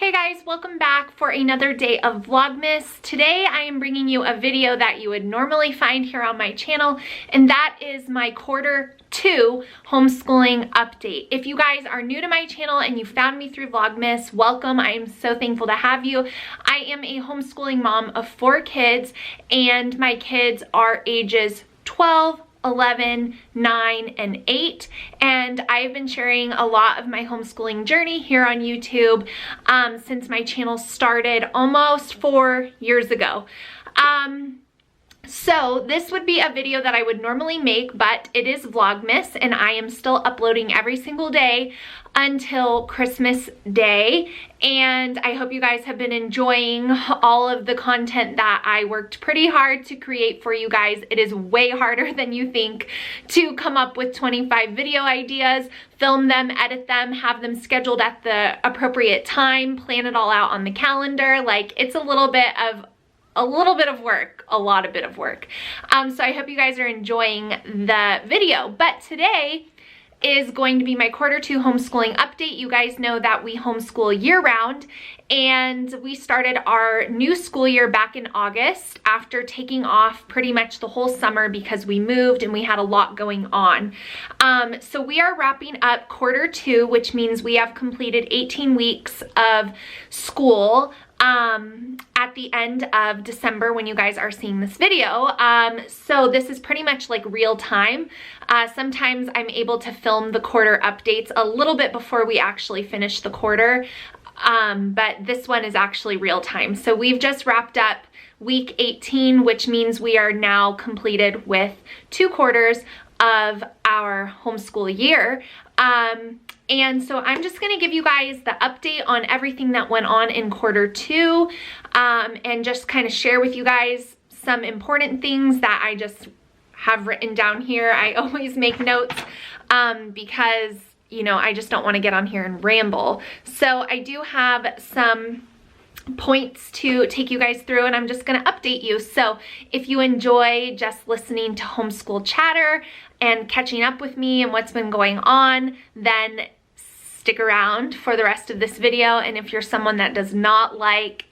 Hey guys, welcome back for another day of Vlogmas. Today I am bringing you a video that you would normally find here on my channel, and that is my Q2 homeschooling update. If you guys are new to my channel and you found me through Vlogmas, welcome. I am so thankful to have you. I am a homeschooling mom of 4 kids, and my kids are ages 12, 11, 9, and 8, and I've been sharing a lot of my homeschooling journey here on YouTube since my channel started almost 4 years ago. So this would be a video that I would normally make, but it is Vlogmas and I am still uploading every single day until Christmas Day, and I hope you guys have been enjoying all of the content that I worked pretty hard to create for you guys. It is way harder than you think to come up with 25 video ideas, film them, edit them, have them scheduled at the appropriate time, plan it all out on the calendar. Like, it's a little bit of work, a lot of work. So I hope you guys are enjoying the video. But today is going to be my Q2 homeschooling update. You guys know that we homeschool year-round, and we started our new school year back in August after taking off pretty much the whole summer because we moved and we had a lot going on. So we are wrapping up Q2, which means we have completed 18 weeks of school at the end of December when you guys are seeing this video. So this is pretty much like real time. Sometimes I'm able to film the quarter updates a little bit before we actually finish the quarter, but this one is actually real time. So we've just wrapped up week 18, which means we are now completed with 2 quarters of our homeschool year. And so I'm just going to give you guys the update on everything that went on in Q2, and just kind of share with you guys some important things that I just have written down here. I always make notes because, you know, I just don't want to get on here and ramble. So I do have some points to take you guys through, and I'm just going to update you. So if you enjoy just listening to homeschool chatter and catching up with me and what's been going on, then stick around for the rest of this video. And if you're someone that does not like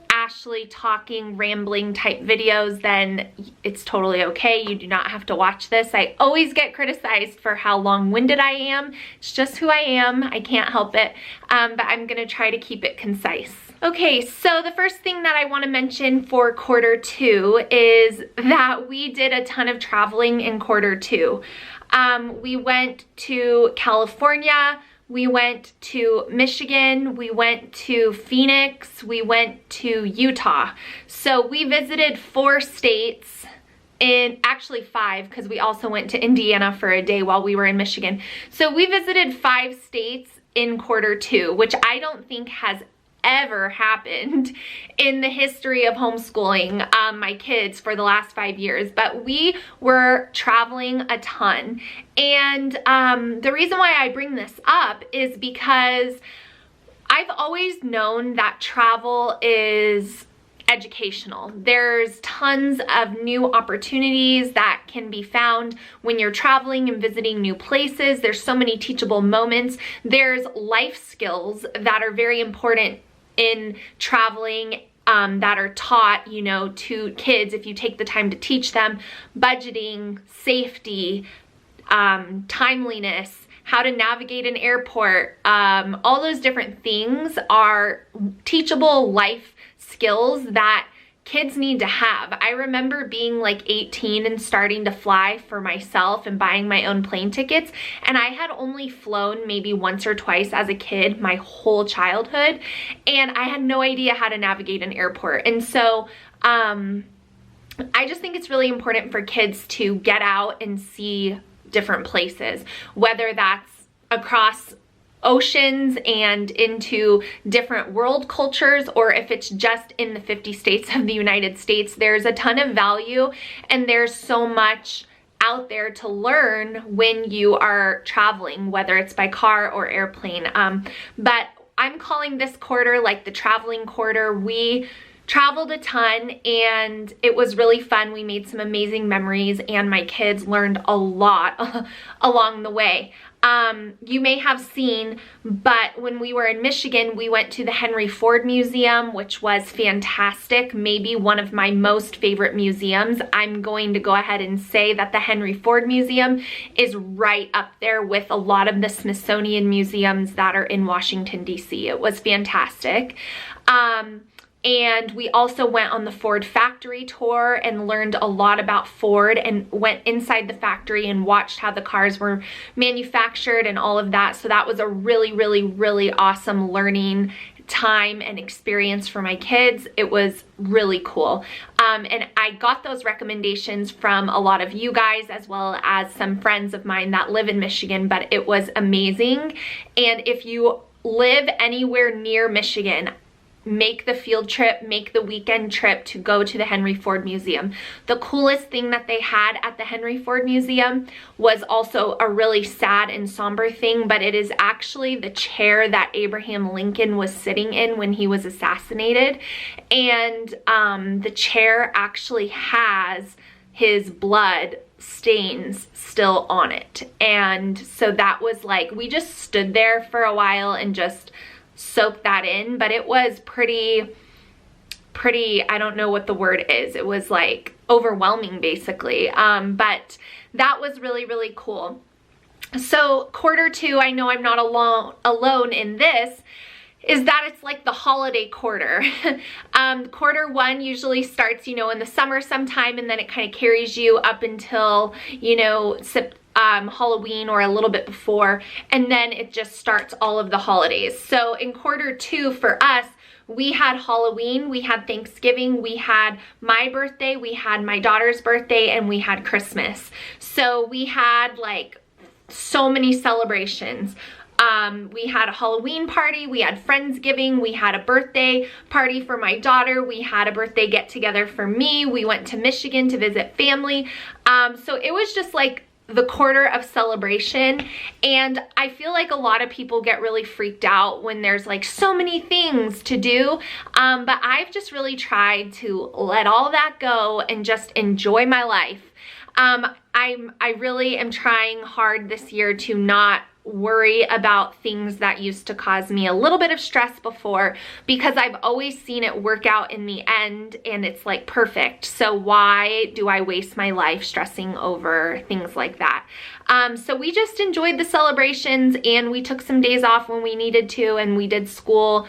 Ashlee talking, rambling type videos, then it's totally okay. You do not have to watch this. I always get criticized for how long-winded I am. It's just who I am. I can't help it. But I'm gonna try to keep it concise. Okay, so the first thing that I want to mention for Q2 is that we did a ton of traveling in Q2. We went to California, we went to Michigan, we went to Phoenix, we went to Utah. So we visited 4 states, actually 5, because we also went to Indiana for a day while we were in Michigan. So we visited 5 states in Q2, which I don't think has ever happened in the history of homeschooling my kids for the last 5 years, but we were traveling a ton. And the reason why I bring this up is because I've always known that travel is educational. There's tons of new opportunities that can be found when you're traveling and visiting new places. There's so many teachable moments. There's life skills that are very important in traveling that are taught, you know, to kids if you take the time to teach them. Budgeting, safety, timeliness, how to navigate an airport, all those different things are teachable life skills that kids need to have. I remember being like 18 and starting to fly for myself and buying my own plane tickets, and I had only flown maybe once or twice as a kid my whole childhood, and I had no idea how to navigate an airport. And so I just think it's really important for kids to get out and see different places, whether that's across oceans and into different world cultures, or if it's just in the 50 states of the United States. There's a ton of value, and there's so much out there to learn when you are traveling, whether it's by car or airplane. But I'm calling this quarter like the traveling quarter. We traveled a ton and it was really fun. We made some amazing memories and my kids learned a lot along the way. you may have seen, but when we were in Michigan, we went to the Henry Ford Museum, which was fantastic. Maybe one of my most favorite museums. I'm going to go ahead and say that the Henry Ford Museum is right up there with a lot of the Smithsonian museums that are in Washington, D.C. It was fantastic. And we also went on the Ford factory tour and learned a lot about Ford, and went inside the factory and watched how the cars were manufactured and all of that. So that was a really, really, really awesome learning time and experience for my kids. It was really cool. And I got those recommendations from a lot of you guys, as well as some friends of mine that live in Michigan, but it was amazing. And if you live anywhere near Michigan, make the field trip, make the weekend trip to go to the Henry Ford Museum. The coolest thing that they had at the Henry Ford Museum was also a really sad and somber thing, but it is actually the chair that Abraham Lincoln was sitting in when he was assassinated. And the chair actually has his blood stains still on it. And so that was like, we just stood there for a while and just soak that in, but it was pretty, I don't know what the word is. It was like overwhelming basically. But that was really, really cool. So quarter 2, I know I'm not alone in this, is that it's like the holiday quarter. Quarter 1 usually starts, you know, in the summer sometime, and then it kind of carries you up until, you know, Halloween or a little bit before, and then it just starts all of the holidays. So in quarter 2 for us, we had Halloween, we had Thanksgiving, we had my birthday, we had my daughter's birthday, and we had Christmas. So we had like so many celebrations. We had a Halloween party, we had Friendsgiving, we had a birthday party for my daughter, we had a birthday get together for me, we went to Michigan to visit family. So it was just like the quarter of celebration, and I feel like a lot of people get really freaked out when there's like so many things to do, but I've just really tried to let all that go and just enjoy my life. I really am trying hard this year to not worry about things that used to cause me a little bit of stress before, because I've always seen it work out in the end and it's like perfect. So why do I waste my life stressing over things like that? So we just enjoyed the celebrations, and we took some days off when we needed to, and we did school,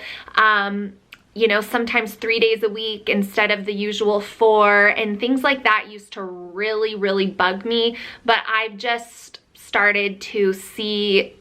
you know, sometimes 3 days a week instead of the usual 4, and things like that used to really, really bug me, but I've just started to see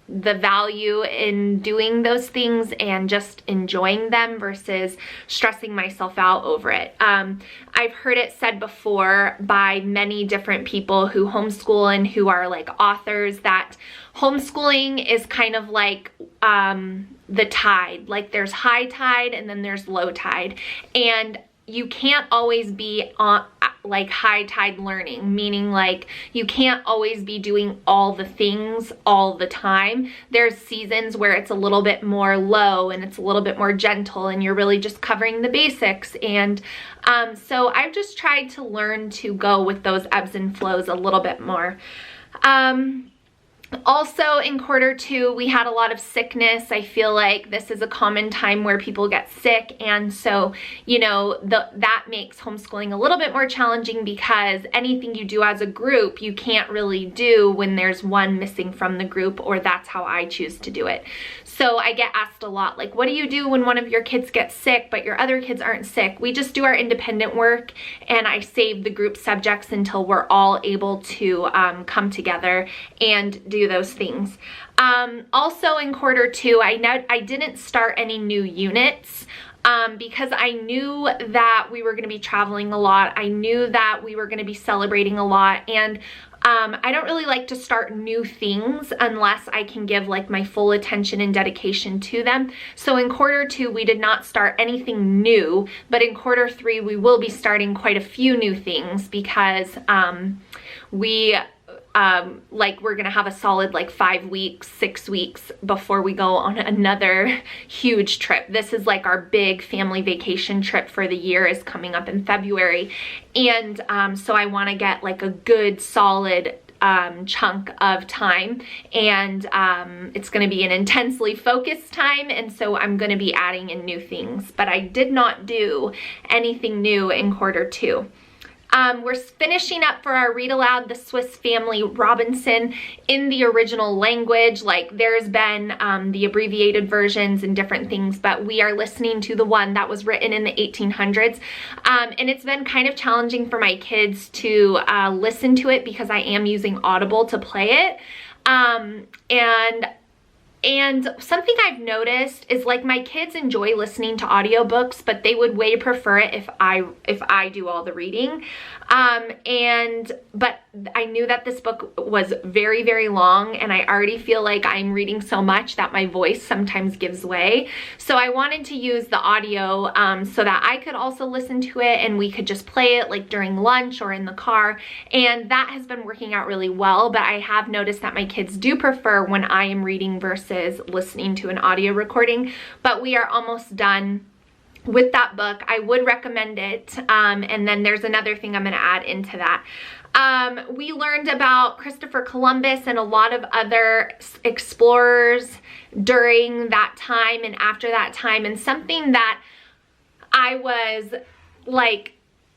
the value in doing those things and just enjoying them versus stressing myself out over it. I've heard it said before by many different people who homeschool and who are like authors that homeschooling is kind of like the tide. Like there's high tide and then there's low tide, and you can't always be on like high tide learning, meaning like you can't always be doing all the things all the time. There's seasons where it's a little bit more low and it's a little bit more gentle, and you're really just covering the basics. And so I've just tried to learn to go with those ebbs and flows a little bit more. Also in quarter 2, we had a lot of sickness. I feel like this is a common time where people get sick, and so, you know, that makes homeschooling a little bit more challenging, because anything you do as a group, you can't really do when there's one missing from the group, or that's how I choose to do it. So I get asked a lot, like, what do you do when one of your kids gets sick but your other kids aren't sick? We just do our independent work, and I save the group subjects until we're all able to come together and do those things. Also in quarter 2, I didn't start any new units because I knew that we were going to be traveling a lot. I knew that we were going to be celebrating a lot, and I don't really like to start new things unless I can give like my full attention and dedication to them. So in quarter 2, we did not start anything new, but in quarter 3, we will be starting quite a few new things, because we're gonna have a solid like 5 weeks, 6 weeks before we go on another huge trip. This is like our big family vacation trip for the year is coming up in February. And so I wanna get like a good solid chunk of time, and it's going to be an intensely focused time, and so I'm going to be adding in new things. But I did not do anything new in quarter 2. We're finishing up for our read aloud The Swiss Family Robinson in the original language. Like, there's been the abbreviated versions and different things, but we are listening to the one that was written in the 1800s. And it's been kind of challenging for my kids to listen to it because I am using Audible to play it. And something I've noticed is, like, my kids enjoy listening to audiobooks, but they would way prefer it if I do all the reading. But I knew that this book was very, very long, and I already feel like I'm reading so much that my voice sometimes gives way. So I wanted to use the audio so that I could also listen to it, and we could just play it like during lunch or in the car. And that has been working out really well, but I have noticed that my kids do prefer when I am reading versus listening to an audio recording. But we are almost done with that book. I would recommend it. And then there's another thing I'm going to add into that. We learned about Christopher Columbus and a lot of other explorers during that time and after that time, and something that I was like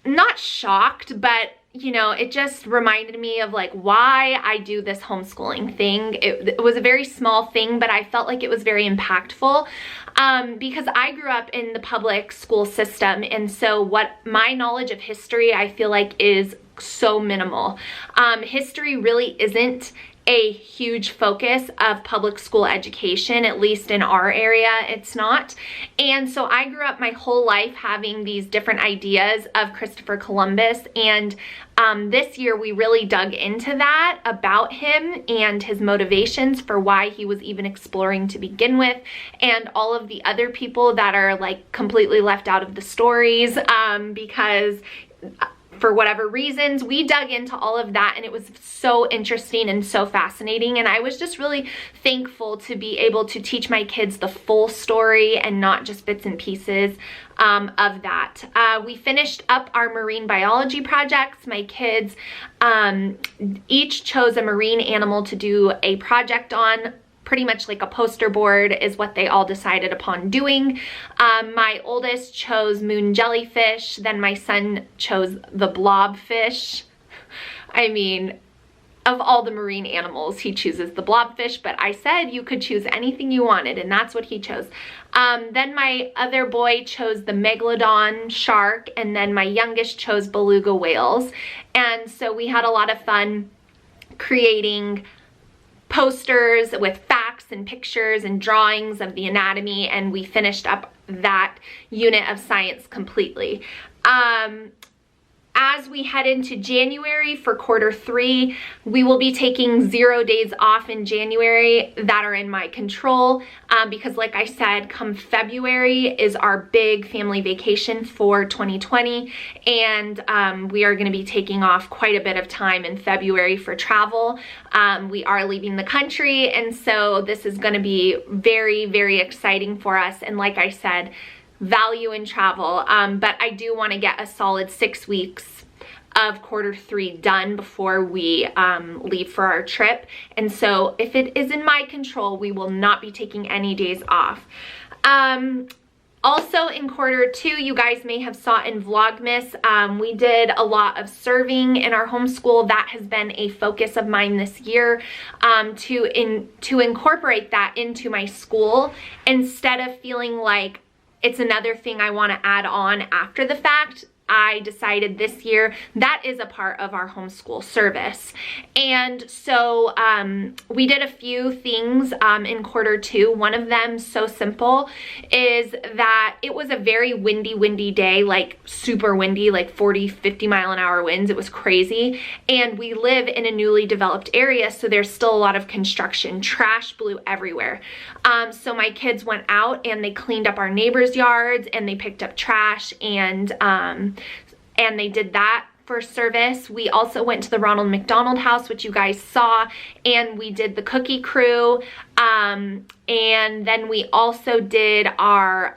not shocked, but you know, it just reminded me of like why I do this homeschooling thing. It was a very small thing, but I felt like it was very impactful because I grew up in the public school system, and so what my knowledge of history I feel like is so minimal. History really isn't a huge focus of public school education, at least in our area, it's not. And so I grew up my whole life having these different ideas of Christopher Columbus, and this year we really dug into that about him and his motivations for why he was even exploring to begin with, and all of the other people that are like completely left out of the stories because for whatever reasons. We dug into all of that, and it was so interesting and so fascinating, and I was just really thankful to be able to teach my kids the full story and not just bits and pieces of that. We finished up our marine biology projects. My kids each chose a marine animal to do a project on. Pretty much like a poster board is what they all decided upon doing. My oldest chose moon jellyfish, then my son chose the blobfish. I mean, of all the marine animals, he chooses the blobfish, but I said you could choose anything you wanted, and that's what he chose. Then my other boy chose the megalodon shark, and then my youngest chose beluga whales. And so we had a lot of fun creating posters with facts and pictures and drawings of the anatomy, and we finished up that unit of science completely. As we head into January for quarter 3, we will be taking 0 days off in January that are in my control because like I said, come February is our big family vacation for 2020, and we are going to be taking off quite a bit of time in February for travel. We are leaving the country, and so this is going to be very, very exciting for us, and like I said, value in travel, but I do want to get a solid 6 weeks of quarter 3 done before we leave for our trip. And so if it is in my control, we will not be taking any days off. Also in quarter 2, you guys may have saw in Vlogmas, we did a lot of serving in our homeschool. That has been a focus of mine this year, to incorporate that into my school instead of feeling like it's another thing I want to add on after the fact. I decided this year that is a part of our homeschool service. And so we did a few things in quarter 2. One of them, so simple, is that it was a very windy day, like super windy, like 40, 50 mile an hour winds. It was crazy. And we live in a newly developed area, so there's still a lot of construction. Trash blew everywhere. So my kids went out and they cleaned up our neighbors' yards, and they picked up trash, and they did that for service. We also went to the Ronald McDonald House, which you guys saw, and we did the cookie crew, and then we also did our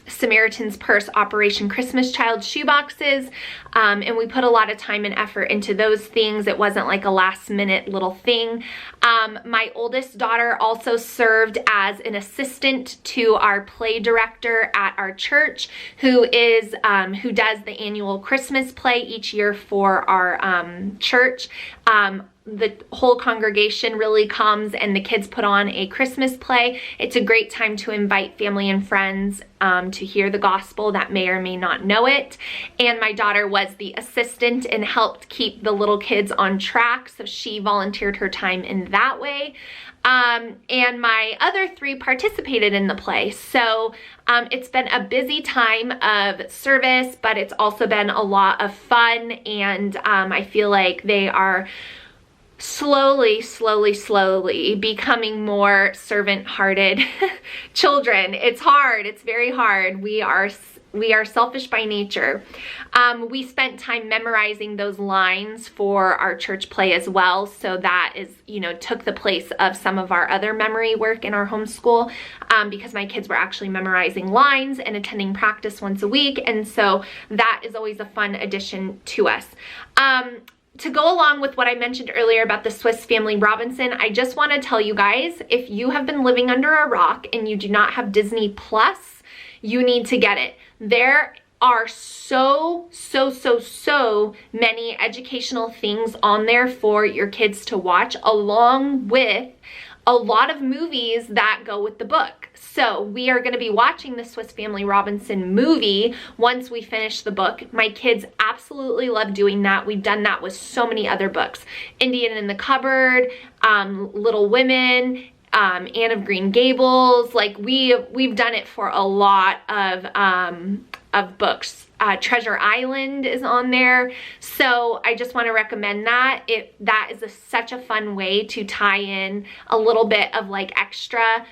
Samaritan's Purse Operation Christmas Child shoeboxes, and we put a lot of time and effort into those things. It wasn't like a last minute little thing. My oldest daughter also served as an assistant to our play director at our church, who does the annual Christmas play each year for our church. The whole congregation really comes and the kids put on a Christmas play. It's a great time to invite family and friends to hear the gospel that may or may not know it. And my daughter was the assistant and helped keep the little kids on track, so she volunteered her time in that way. And my other 3 participated in the play. So it's been a busy time of service, but it's also been a lot of fun, and I feel like they are slowly becoming more servant-hearted children. It's hard. It's very hard. We are selfish by nature. We spent time memorizing those lines for our church play as well. So that is, took the place of some of our other memory work in our homeschool, because my kids were actually memorizing lines and attending practice once a week. And so that is always a fun addition to us. To go along with what I mentioned earlier about the Swiss Family Robinson, I just want to tell you guys, if you have been living under a rock and you do not have Disney Plus, you need to get it. There are so many educational things on there for your kids to watch, along with a lot of movies that go with the book. So we are going to be watching the Swiss Family Robinson movie once we finish the book. My kids absolutely love doing that. We've done that with so many other books. Indian in the Cupboard, Little Women, Anne of Green Gables. Like we've done it for a lot of books. Treasure Island is on there. So I just want to recommend that. That is such a fun way to tie in a little bit of like extra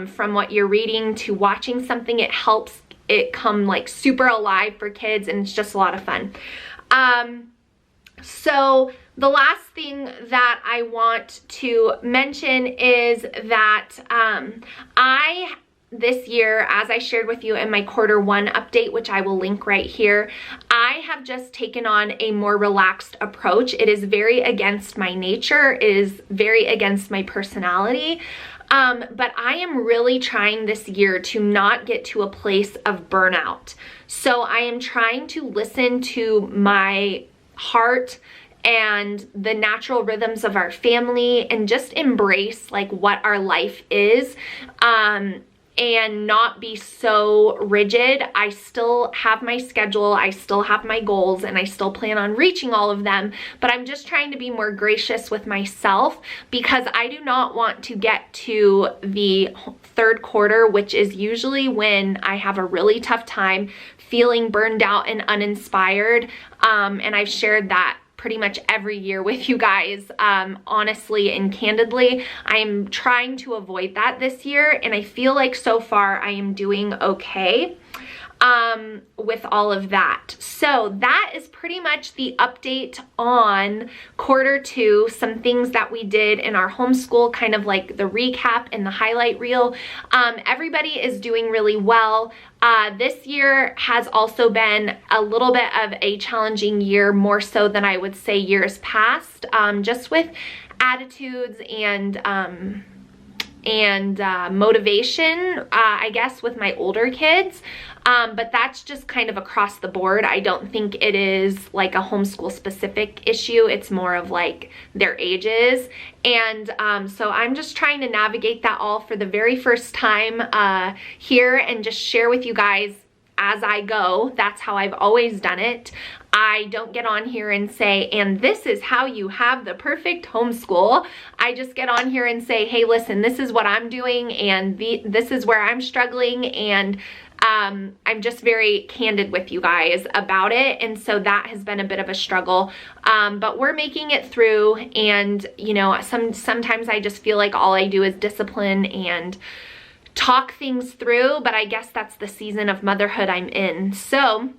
from what you're reading to watching something. It helps it come like super alive for kids, and it's just a lot of fun. So the last thing that I want to mention is that this year, as I shared with you in my Q1 update, which I will link right here, I have just taken on a more relaxed approach. It is very against my nature. It is very against my personality. But I am really trying this year to not get to a place of burnout. So I am trying to listen to my heart and the natural rhythms of our family, and just embrace like what our life is, and not be so rigid. I still have my schedule, I still have my goals, and I still plan on reaching all of them, but I'm just trying to be more gracious with myself, because I do not want to get to the Q3, which is usually when I have a really tough time feeling burned out and uninspired. And I've shared that pretty much every year with you guys, honestly and candidly. I am trying to avoid that this year, and I feel like so far I am doing okay with all of that. So that is pretty much the update on Q2, some things that we did in our homeschool, kind of like the recap and the highlight reel. Everybody is doing really well. This year has also been a little bit of a challenging year, more so than I would say years past, just with attitudes and motivation, I guess, with my older kids. But that's just kind of across the board. I don't think it is like a homeschool specific issue. It's more of like their ages. And so I'm just trying to navigate that all for the very first time here, and just share with you guys as I go. That's how I've always done it. I don't get on here and say, and this is how you have the perfect homeschool. I just get on here and say, hey, listen, this is what I'm doing, and this is where I'm struggling, and I'm just very candid with you guys about it. And so that has been a bit of a struggle, but we're making it through. And you know, sometimes I just feel like all I do is discipline and talk things through, but I guess that's the season of motherhood I'm in. So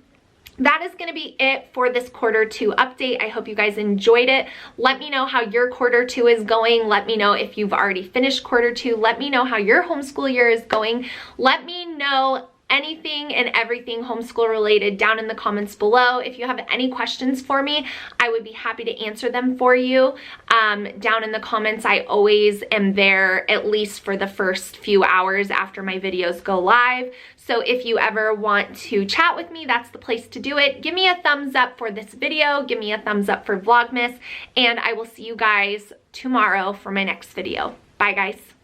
that is going to be it for this Q2 update. I hope you guys enjoyed it. Let me know how your Q2 is going. Let me know if you've already finished Q2. Let me know how your homeschool year is going. Let me know anything and everything homeschool related down in the comments below. If you have any questions for me, I would be happy to answer them for you down in the comments. I always am there at least for the first few hours after my videos go live. So if you ever want to chat with me, that's the place to do it. Give me a thumbs up for this video. Give me a thumbs up for Vlogmas. And I will see you guys tomorrow for my next video. Bye, guys.